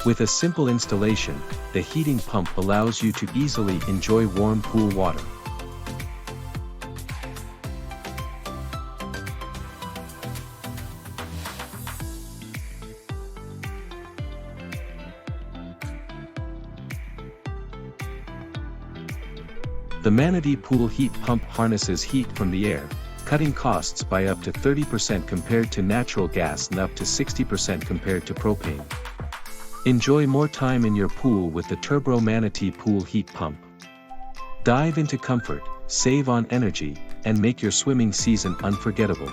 With a simple installation, the heating pump allows you to easily enjoy warm pool water. The Manatee pool heat pump harnesses heat from the air, cutting costs by up to 30% compared to natural gas and up to 60% compared to propane. Enjoy more time in your pool with the TURBRO Manatee pool heat pump. Dive into comfort, save on energy, and make your swimming season unforgettable.